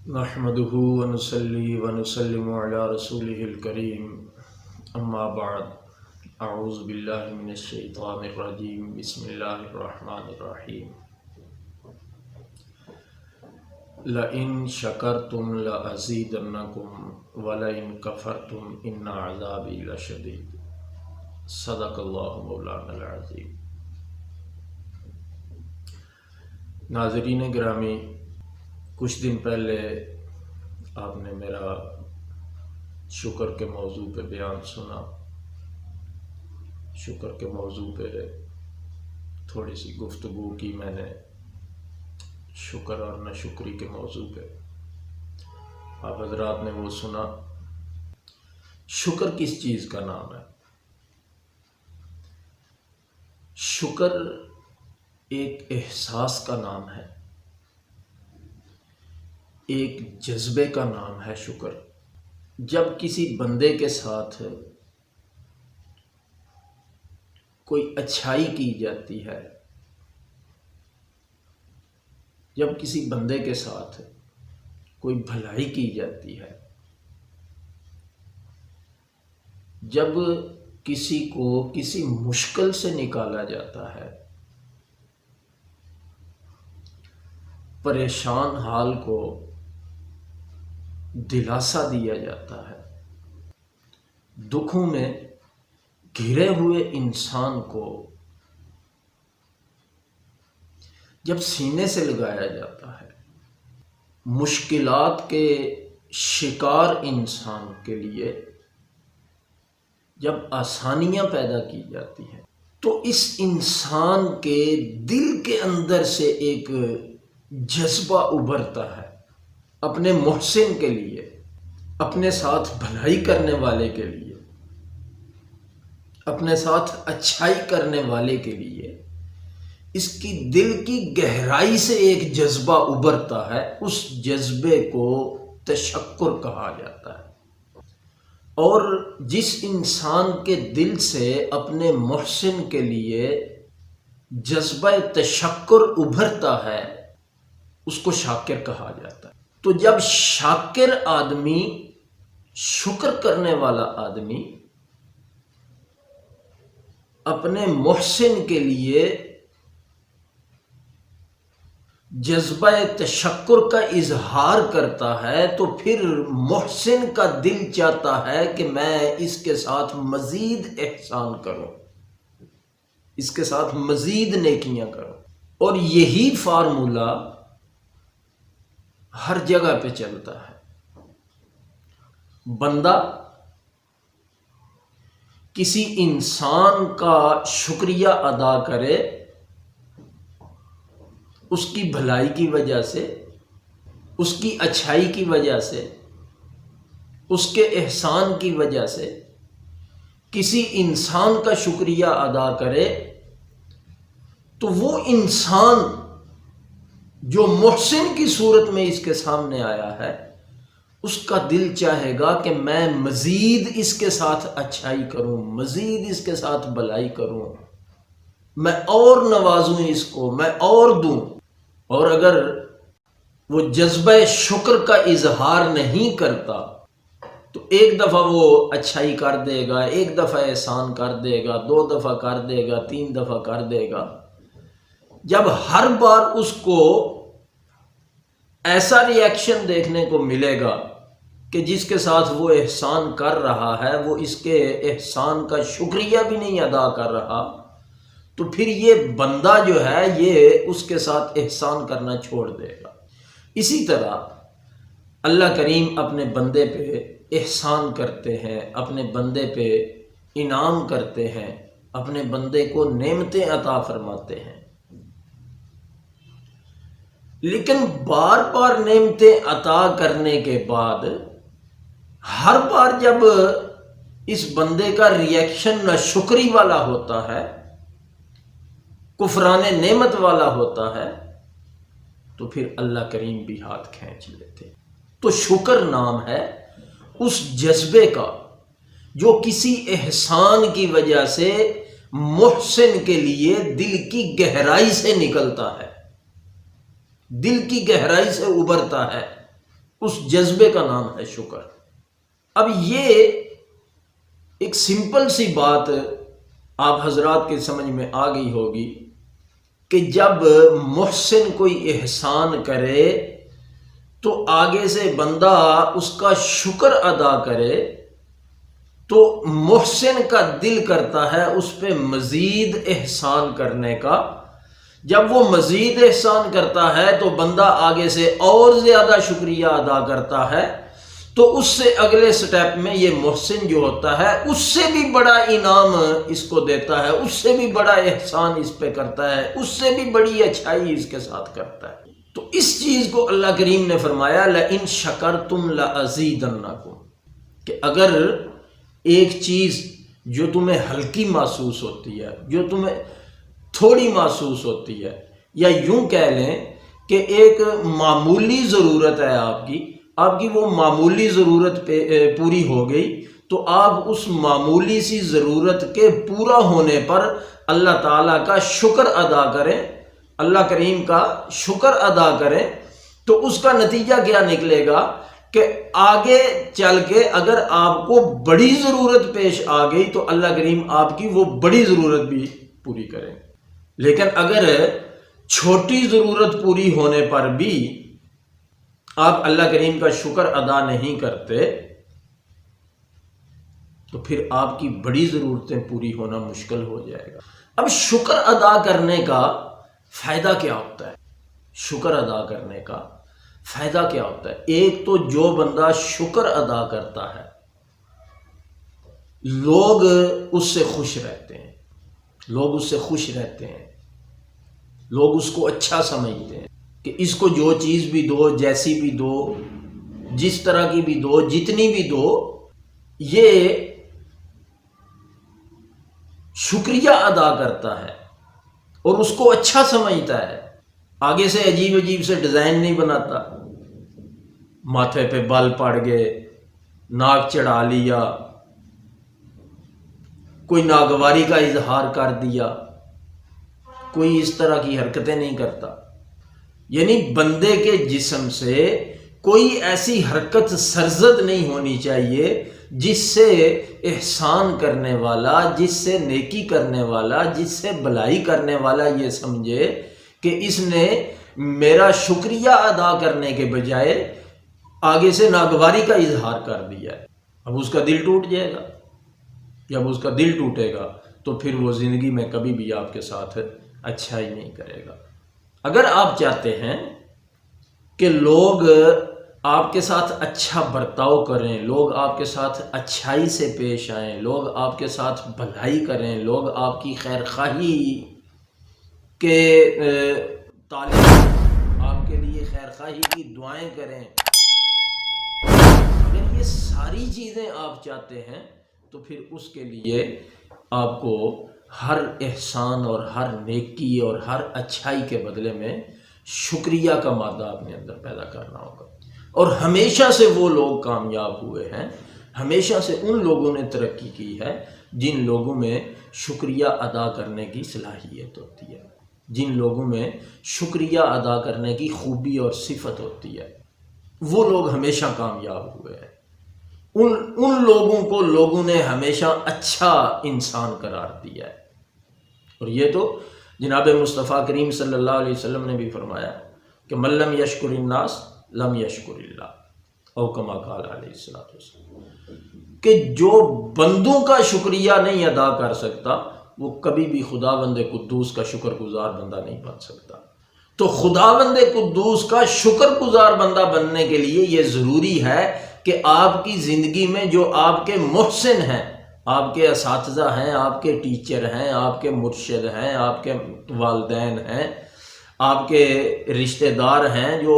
نحمده ونصلي ونسلم على رسوله الكريم اما بعد اعوذ باللہ من الشیطان الرجیم بسم اللہ الرحمن الرحیم لئن شکرتم لأزیدنکم ولئن کفرتم ان عذابی لشدید صدق اللہ مولانا العظیم۔ ناظرین گرامی، کچھ دن پہلے آپ نے میرا شکر کے موضوع پہ بیان سنا۔ شکر کے موضوع پہ تھوڑی سی گفتگو کی میں نے، شکر اور ناشکری کے موضوع پہ۔ آپ حضرات نے وہ سنا۔ شکر کس چیز کا نام ہے؟ شکر ایک احساس کا نام ہے، ایک جذبے کا نام ہے شکر۔ جب کسی بندے کے ساتھ کوئی اچھائی کی جاتی ہے، جب کسی بندے کے ساتھ کوئی بھلائی کی جاتی ہے، جب کسی کو کسی مشکل سے نکالا جاتا ہے، پریشان حال کو دلاسا دیا جاتا ہے، دکھوں میں گھرے ہوئے انسان کو جب سینے سے لگایا جاتا ہے، مشکلات کے شکار انسان کے لیے جب آسانیاں پیدا کی جاتی ہیں، تو اس انسان کے دل کے اندر سے ایک جذبہ ابھرتا ہے اپنے محسن کے لیے، اپنے ساتھ بھلائی کرنے والے کے لیے، اپنے ساتھ اچھائی کرنے والے کے لیے۔ اس کی دل کی گہرائی سے ایک جذبہ ابھرتا ہے، اس جذبے کو تشکر کہا جاتا ہے۔ اور جس انسان کے دل سے اپنے محسن کے لیے جذبہ تشکر ابھرتا ہے، اس کو شاکر کہا جاتا ہے۔ تو جب شاکر آدمی، شکر کرنے والا آدمی اپنے محسن کے لیے جذبہ تشکر کا اظہار کرتا ہے، تو پھر محسن کا دل چاہتا ہے کہ میں اس کے ساتھ مزید احسان کروں، اس کے ساتھ مزید نیکیاں کروں۔ اور یہی فارمولہ ہر جگہ پہ چلتا ہے۔ بندہ کسی انسان کا شکریہ ادا کرے، اس کی بھلائی کی وجہ سے، اس کی اچھائی کی وجہ سے، اس کے احسان کی وجہ سے کسی انسان کا شکریہ ادا کرے، تو وہ انسان جو محسن کی صورت میں اس کے سامنے آیا ہے، اس کا دل چاہے گا کہ میں مزید اس کے ساتھ اچھائی کروں، مزید اس کے ساتھ بھلائی کروں، میں اور نوازوں اس کو، میں اور دوں۔ اور اگر وہ جذبہ شکر کا اظہار نہیں کرتا، تو ایک دفعہ وہ اچھائی کر دے گا، ایک دفعہ احسان کر دے گا، 2 دفعہ کر دے گا، 3 دفعہ کر دے گا۔ جب ہر بار اس کو ایسا ری ایکشن دیکھنے کو ملے گا کہ جس کے ساتھ وہ احسان کر رہا ہے، وہ اس کے احسان کا شکریہ بھی نہیں ادا کر رہا، تو پھر یہ بندہ جو ہے یہ اس کے ساتھ احسان کرنا چھوڑ دے گا۔ اسی طرح اللہ کریم اپنے بندے پہ احسان کرتے ہیں، اپنے بندے پہ انعام کرتے ہیں، اپنے بندے کو نعمتیں عطا فرماتے ہیں۔ لیکن بار بار نعمتیں عطا کرنے کے بعد ہر بار جب اس بندے کا ری ایکشن ناشکری والا ہوتا ہے، کفران نعمت والا ہوتا ہے، تو پھر اللہ کریم بھی ہاتھ کھینچ لیتے۔ تو شکر نام ہے اس جذبے کا جو کسی احسان کی وجہ سے محسن کے لیے دل کی گہرائی سے نکلتا ہے، دل کی گہرائی سے ابھرتا ہے، اس جذبے کا نام ہے شکر۔ اب یہ ایک سمپل سی بات آپ حضرات کے سمجھ میں آ گئی ہوگی کہ جب محسن کوئی احسان کرے تو آگے سے بندہ اس کا شکر ادا کرے تو محسن کا دل کرتا ہے اس پہ مزید احسان کرنے کا۔ جب وہ مزید احسان کرتا ہے تو بندہ آگے سے اور زیادہ شکریہ ادا کرتا ہے، تو اس سے اگلے سٹیپ میں یہ محسن جو ہوتا ہے اس سے بھی بڑا انعام اس کو دیتا ہے، اس سے بھی بڑا احسان اس پہ کرتا ہے، اس سے بھی بڑی اچھائی اس کے ساتھ کرتا ہے۔ تو اس چیز کو اللہ کریم نے فرمایا لَإِن شَكَرْتُمْ لَأَزِيدَنَّكُمْ، کہ اگر ایک چیز جو تمہیں ہلکی محسوس ہوتی ہے، جو تمہیں تھوڑی محسوس ہوتی ہے، یا یوں کہہ لیں کہ ایک معمولی ضرورت ہے آپ کی وہ معمولی ضرورت پوری ہو گئی، تو آپ اس معمولی سی ضرورت کے پورا ہونے پر اللہ تعالیٰ کا شکر ادا کریں، اللہ کریم کا شکر ادا کریں، تو اس کا نتیجہ کیا نکلے گا کہ آگے چل کے اگر آپ کو بڑی ضرورت پیش آ گئی تو اللہ کریم آپ کی وہ بڑی ضرورت بھی پوری کریں۔ لیکن اگر چھوٹی ضرورت پوری ہونے پر بھی آپ اللہ کریم کا شکر ادا نہیں کرتے تو پھر آپ کی بڑی ضرورتیں پوری ہونا مشکل ہو جائے گا۔ اب شکر ادا کرنے کا فائدہ کیا ہوتا ہے؟ شکر ادا کرنے کا فائدہ کیا ہوتا ہے؟ ایک تو جو بندہ شکر ادا کرتا ہے لوگ اس سے خوش رہتے ہیں، لوگ اس سے خوش رہتے ہیں، لوگ اس کو اچھا سمجھتے ہیں کہ اس کو جو چیز بھی دو، جیسی بھی دو، جس طرح کی بھی دو، جتنی بھی دو، یہ شکریہ ادا کرتا ہے اور اس کو اچھا سمجھتا ہے۔ آگے سے عجیب عجیب سے ڈیزائن نہیں بناتا، ماتھے پہ بال پڑ گئے، ناک چڑھا لیا، کوئی ناگواری کا اظہار کر دیا، کوئی اس طرح کی حرکتیں نہیں کرتا۔ یعنی بندے کے جسم سے کوئی ایسی حرکت سرزد نہیں ہونی چاہیے جس سے احسان کرنے والا، جس سے نیکی کرنے والا، جس سے بھلائی کرنے والا یہ سمجھے کہ اس نے میرا شکریہ ادا کرنے کے بجائے آگے سے ناگواری کا اظہار کر دیا ہے۔ اب اس کا دل ٹوٹ جائے گا۔ جب اس کا دل ٹوٹے گا تو پھر وہ زندگی میں کبھی بھی آپ کے ساتھ اچھا ہی نہیں کرے گا۔ اگر آپ چاہتے ہیں کہ لوگ آپ کے ساتھ اچھا برتاؤ کریں، لوگ آپ کے ساتھ اچھائی سے پیش آئیں، لوگ آپ کے ساتھ بھلائی کریں، لوگ آپ کی خیر خواہی کے طالب آپ کے لیے خیر خواہی کی دعائیں کریں، اگر یہ ساری چیزیں آپ چاہتے ہیں تو پھر اس کے لیے آپ کو ہر احسان اور ہر نیکی اور ہر اچھائی کے بدلے میں شکریہ کا مادہ اپنے اندر پیدا کرنا ہوگا۔ اور ہمیشہ سے وہ لوگ کامیاب ہوئے ہیں، ہمیشہ سے ان لوگوں نے ترقی کی ہے جن لوگوں میں شکریہ ادا کرنے کی صلاحیت ہوتی ہے، جن لوگوں میں شکریہ ادا کرنے کی خوبی اور صفت ہوتی ہے، وہ لوگ ہمیشہ کامیاب ہوئے ہیں۔ ان لوگوں کو لوگوں نے ہمیشہ اچھا انسان قرار دیا ہے۔ اور یہ تو جناب مصطفیٰ کریم صلی اللہ علیہ وسلم نے بھی فرمایا کہ من لم یشکر الناس لم یشکر اللہ، او کما قال علیہ الصلوۃ والسلام، کہ جو بندوں کا شکریہ نہیں ادا کر سکتا وہ کبھی بھی خداوند قدوس کا شکر گزار بندہ نہیں بن سکتا۔ تو خداوند قدوس کا شکر گزار بندہ بننے کے لیے یہ ضروری ہے کہ آپ کی زندگی میں جو آپ کے محسن ہیں، آپ کے اساتذہ ہیں، آپ کے ٹیچر ہیں، آپ کے مرشد ہیں، آپ کے والدین ہیں، آپ کے رشتہ دار ہیں جو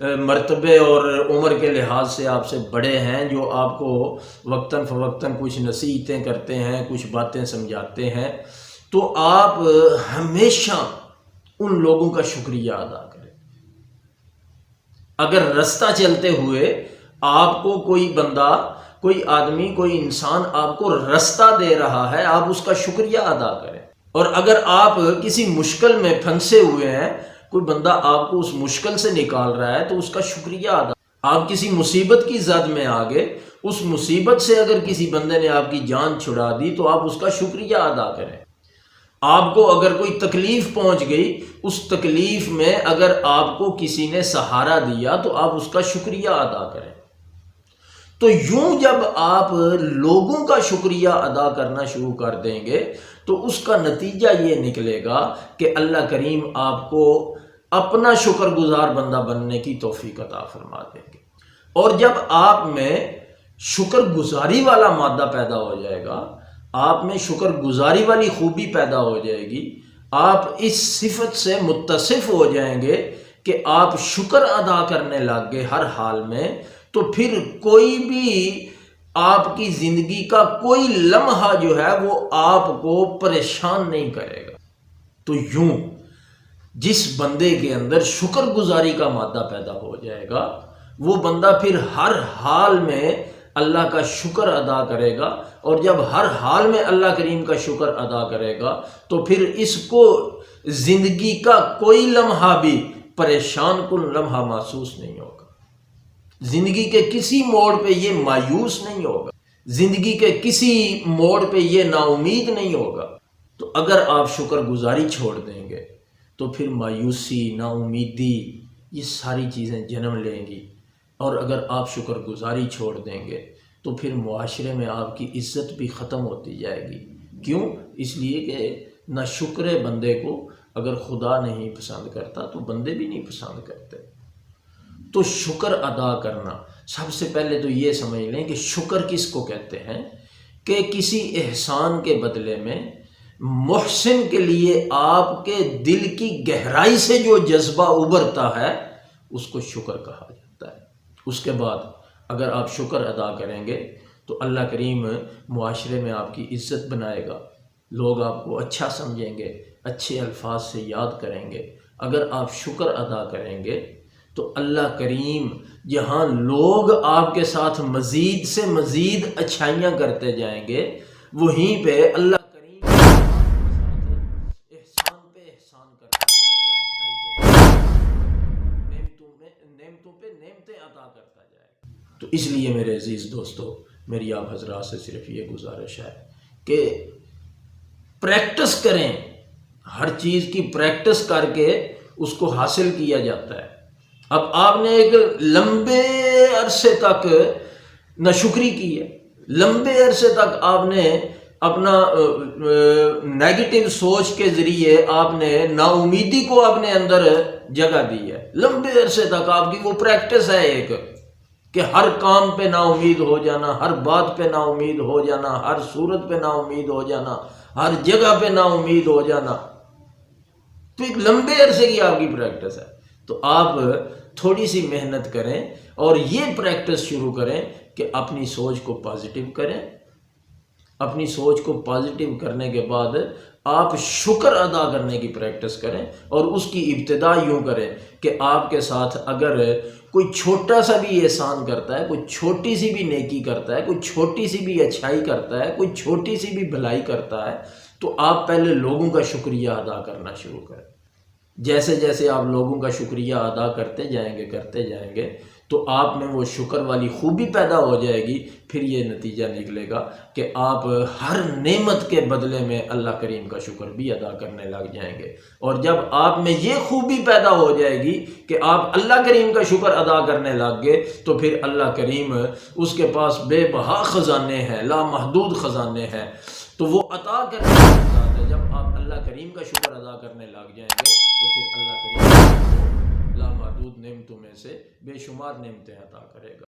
مرتبے اور عمر کے لحاظ سے آپ سے بڑے ہیں، جو آپ کو وقتاً فوقتاً کچھ نصیحتیں کرتے ہیں، کچھ باتیں سمجھاتے ہیں، تو آپ ہمیشہ ان لوگوں کا شکریہ ادا کریں۔ اگر رستہ چلتے ہوئے آپ کو کوئی بندہ، کوئی آدمی، کوئی انسان آپ کو رستہ دے رہا ہے، آپ اس کا شکریہ ادا کریں۔ اور اگر آپ کسی مشکل میں پھنسے ہوئے ہیں، کوئی بندہ آپ کو اس مشکل سے نکال رہا ہے تو اس کا شکریہ ادا۔ آپ کسی مصیبت کی زد میں آ گئے، اس مصیبت سے اگر کسی بندے نے آپ کی جان چھڑا دی تو آپ اس کا شکریہ ادا کریں۔ آپ کو اگر کوئی تکلیف پہنچ گئی، اس تکلیف میں اگر آپ کو کسی نے سہارا دیا تو آپ اس کا شکریہ ادا کریں۔ تو یوں جب آپ لوگوں کا شکریہ ادا کرنا شروع کر دیں گے تو اس کا نتیجہ یہ نکلے گا کہ اللہ کریم آپ کو اپنا شکر گزار بندہ بننے کی توفیق عطا فرما دیں گے۔ اور جب آپ میں شکر گزاری والا مادہ پیدا ہو جائے گا، آپ میں شکر گزاری والی خوبی پیدا ہو جائے گی، آپ اس صفت سے متصف ہو جائیں گے کہ آپ شکر ادا کرنے لگ گئے ہر حال میں، تو پھر کوئی بھی آپ کی زندگی کا کوئی لمحہ جو ہے وہ آپ کو پریشان نہیں کرے گا۔ تو یوں جس بندے کے اندر شکر گزاری کا مادہ پیدا ہو جائے گا، وہ بندہ پھر ہر حال میں اللہ کا شکر ادا کرے گا، اور جب ہر حال میں اللہ کریم کا شکر ادا کرے گا تو پھر اس کو زندگی کا کوئی لمحہ بھی پریشان کن لمحہ محسوس نہیں ہوگا، زندگی کے کسی موڑ پہ یہ مایوس نہیں ہوگا، زندگی کے کسی موڑ پہ یہ نا امید نہیں ہوگا۔ تو اگر آپ شکر گزاری چھوڑ دیں گے تو پھر مایوسی، نا امیدی، یہ ساری چیزیں جنم لیں گی، اور اگر آپ شکر گزاری چھوڑ دیں گے تو پھر معاشرے میں آپ کی عزت بھی ختم ہوتی جائے گی۔ کیوں؟ اس لیے کہ نہ شکر بندے کو اگر خدا نہیں پسند کرتا تو بندے بھی نہیں پسند کرتے۔ تو شکر ادا کرنا، سب سے پہلے تو یہ سمجھ لیں کہ شکر کس کو کہتے ہیں، کہ کسی احسان کے بدلے میں محسن کے لیے آپ کے دل کی گہرائی سے جو جذبہ ابھرتا ہے اس کو شکر کہا جاتا ہے۔ اس کے بعد اگر آپ شکر ادا کریں گے تو اللہ کریم معاشرے میں آپ کی عزت بنائے گا، لوگ آپ کو اچھا سمجھیں گے، اچھے الفاظ سے یاد کریں گے۔ اگر آپ شکر ادا کریں گے تو اللہ کریم جہاں لوگ آپ کے ساتھ مزید سے مزید اچھائیاں کرتے جائیں گے، وہیں پہ اللہ کریم احسان پہ احسان کرتا جائے گا، نعمتوں پہ نعمتیں عطا کرتا جائے گا۔ تو اس لیے میرے عزیز دوستو، میری آپ حضرات سے صرف یہ گزارش ہے کہ پریکٹس کریں، ہر چیز کی پریکٹس کر کے اس کو حاصل کیا جاتا ہے۔ اب آپ نے ایک لمبے عرصے تک ناشکری کی ہے، لمبے عرصے تک آپ نے اپنا نیگیٹو سوچ کے ذریعے آپ نے نا امیدی کو اپنے اندر جگہ دی ہے، لمبے عرصے تک آپ کی وہ پریکٹس ہے ایک، کہ ہر کام پہ نا امید ہو جانا، ہر بات پہ نا امید ہو جانا، ہر صورت پہ نا امید ہو جانا، ہر جگہ پہ نا امید ہو جانا، تو ایک لمبے عرصے کی آپ کی پریکٹس ہے۔ تو آپ تھوڑی سی محنت کریں اور یہ پریکٹس شروع کریں کہ اپنی سوچ کو پازیٹیو کریں۔ اپنی سوچ کو پازیٹیو کرنے کے بعد آپ شکر ادا کرنے کی پریکٹس کریں، اور اس کی ابتدا یوں کریں کہ آپ کے ساتھ اگر کوئی چھوٹا سا بھی احسان کرتا ہے، کوئی چھوٹی سی بھی نیکی کرتا ہے، کوئی چھوٹی سی بھی اچھائی کرتا ہے، کوئی چھوٹی سی بھی بھلائی کرتا ہے، تو آپ پہلے لوگوں کا شکریہ ادا کرنا شروع کریں۔ جیسے جیسے آپ لوگوں کا شکریہ ادا کرتے جائیں گے تو آپ میں وہ شکر والی خوبی پیدا ہو جائے گی، پھر یہ نتیجہ نکلے گا کہ آپ ہر نعمت کے بدلے میں اللہ کریم کا شکر بھی ادا کرنے لگ جائیں گے۔ اور جب آپ میں یہ خوبی پیدا ہو جائے گی کہ آپ اللہ کریم کا شکر ادا کرنے لگ گئے تو پھر اللہ کریم اس کے پاس بے بہا خزانے ہیں، لامحدود خزانے ہیں، تو وہ عطا کرنے لگ جاتا ہے۔ جب آپ اللہ کریم کا شکر ادا کرنے لگ جائیں گے تو پھر اللہ کریم لامحدود نعمتوں میں سے بے شمار نعمتیں عطا کرے گا۔